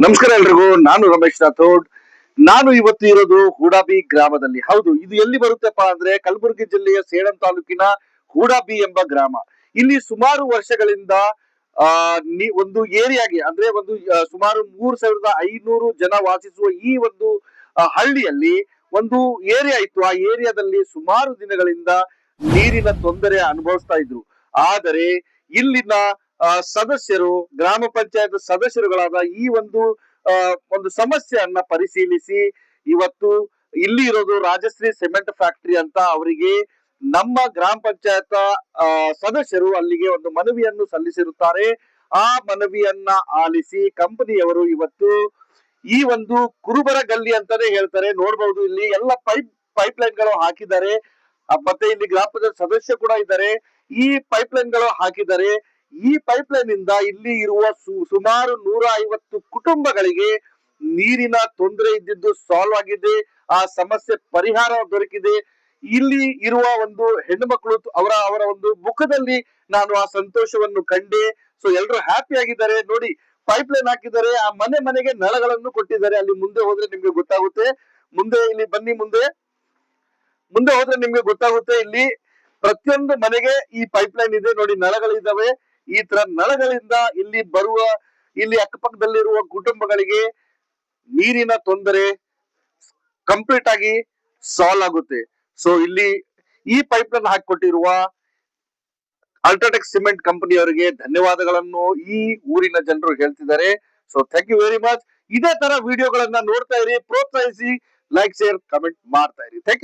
ನಮಸ್ಕಾರ ಎಲ್ರಿಗೂ. ನಾನು ರಮೇಶ್ ರಾಥೋಡ್. ನಾನು ಇವತ್ತು ಇರೋದು ಹೂಡಾಬಿ ಗ್ರಾಮದಲ್ಲಿ. ಹೌದು, ಇದು ಎಲ್ಲಿ ಬರುತ್ತೆಪ್ಪ ಅಂದ್ರೆ ಕಲಬುರಗಿ ಜಿಲ್ಲೆಯ ಸೇಡಂ ತಾಲೂಕಿನ ಹೂಡಾಬಿ ಎಂಬ ಗ್ರಾಮ. ಇಲ್ಲಿ ಸುಮಾರು ವರ್ಷಗಳಿಂದ ಒಂದು ಏರಿಯಾಗೆ ಅಂದ್ರೆ ಸುಮಾರು 3500 ಜನ ವಾಸಿಸುವ ಈ ಒಂದು ಹಳ್ಳಿಯಲ್ಲಿ ಒಂದು ಏರಿಯಾ ಇತ್ತು. ಆ ಏರಿಯಾದಲ್ಲಿ ಸುಮಾರು ದಿನಗಳಿಂದ ನೀರಿನ ತೊಂದರೆ ಅನುಭವಿಸ್ತಾ ಇದ್ರು. ಆದರೆ ಇಲ್ಲಿನ ಸದಸ್ಯರು, ಗ್ರಾಮ ಪಂಚಾಯತ್ ಸದಸ್ಯರುಗಳಾದ ಈ ಒಂದು ಸಮಸ್ಯೆಯನ್ನ ಪರಿಶೀಲಿಸಿ ಇವತ್ತು ಇಲ್ಲಿ ಇರೋದು ರಾಜಶ್ರೀ ಸಿಮೆಂಟ್ ಫ್ಯಾಕ್ಟರಿ ಅಂತ ಅವರಿಗೆ ನಮ್ಮ ಗ್ರಾಮ ಪಂಚಾಯತ್ ಸದಸ್ಯರು ಅಲ್ಲಿಗೆ ಒಂದು ಮನವಿಯನ್ನು ಸಲ್ಲಿಸಿರುತ್ತಾರೆ. ಆ ಮನವಿಯನ್ನ ಆಲಿಸಿ ಕಂಪನಿಯವರು ಇವತ್ತು ಈ ಒಂದು ಕುರುಬರ ಗಲ್ಲಿ ಅಂತಾನೆ ಹೇಳ್ತಾರೆ. ನೋಡ್ಬಹುದು, ಇಲ್ಲಿ ಎಲ್ಲ ಪೈಪ್ ಲೈನ್ ಗಳು ಹಾಕಿದ್ದಾರೆ. ಮತ್ತೆ ಇಲ್ಲಿ ಗ್ರಾಮ ಪಂಚಾಯತ್ ಸದಸ್ಯ ಕೂಡ ಇದ್ದಾರೆ. ಈ ಪೈಪ್ ಲೈನ್ ಗಳು ಹಾಕಿದ್ದಾರೆ. ಈ ಪೈಪ್ ಲೈನ್ ಇಂದ ಇಲ್ಲಿ ಇರುವ ಸುಮಾರು 150 ಕುಟುಂಬಗಳಿಗೆ ನೀರಿನ ತೊಂದರೆ ಇದ್ದಿದ್ದು ಸಾಲ್ವ್ ಆಗಿದೆ. ಆ ಸಮಸ್ಯೆ ಪರಿಹಾರ ದೊರಕಿದೆ. ಇಲ್ಲಿ ಇರುವ ಒಂದು ಹೆಣ್ಣು ಮಕ್ಕಳು ಅವರ ಒಂದು ಮುಖದಲ್ಲಿ ನಾನು ಆ ಸಂತೋಷವನ್ನು ಕಂಡೆ. ಸೊ ಎಲ್ಲರೂ ಹ್ಯಾಪಿ ಆಗಿದ್ದಾರೆ. ನೋಡಿ, ಪೈಪ್ ಲೈನ್ ಹಾಕಿದ್ದಾರೆ. ಆ ಮನೆಗೆ ನಳಗಳನ್ನು ಕೊಟ್ಟಿದ್ದಾರೆ. ಅಲ್ಲಿ ಮುಂದೆ ಹೋದ್ರೆ ನಿಮ್ಗೆ ಗೊತ್ತಾಗುತ್ತೆ. ಇಲ್ಲಿ ಬನ್ನಿ, ಮುಂದೆ ಹೋದ್ರೆ ನಿಮ್ಗೆ ಗೊತ್ತಾಗುತ್ತೆ. ಇಲ್ಲಿ ಪ್ರತಿಯೊಂದು ಮನೆಗೆ ಈ ಪೈಪ್ ಲೈನ್ ಇದೆ. ನೋಡಿ, ನಳಗಳಿದ್ದಾವೆ. ಈ ತರ ನಳಗಳಿಂದ ಇಲ್ಲಿ ಅಕ್ಕಪಕ್ಕದಲ್ಲಿರುವ ಕುಟುಂಬಗಳಿಗೆ ನೀರಿನ ತೊಂದರೆ ಕಂಪ್ಲೀಟ್ ಆಗಿ ಸಾಲ್ವ್ ಆಗುತ್ತೆ. ಸೊ ಇಲ್ಲಿ ಈ ಪೈಪ್ ಲೈನ್ ಹಾಕಿಕೊಟ್ಟಿರುವ ಅಲ್ಟ್ರಾಟೆಕ್ ಸಿಮೆಂಟ್ ಕಂಪನಿಯವರಿಗೆ ಧನ್ಯವಾದಗಳನ್ನು ಈ ಊರಿನ ಜನರು ಹೇಳ್ತಿದ್ದಾರೆ. So thank you very much. ಇದೇ ತರ ವಿಡಿಯೋಗಳನ್ನ ನೋಡ್ತಾ ಇರಿ, ಪ್ರೋತ್ಸಾಹಿಸಿ, ಲೈಕ್, ಶೇರ್, ಕಮೆಂಟ್ ಮಾಡ್ತಾ ಇರಿ. Thank you.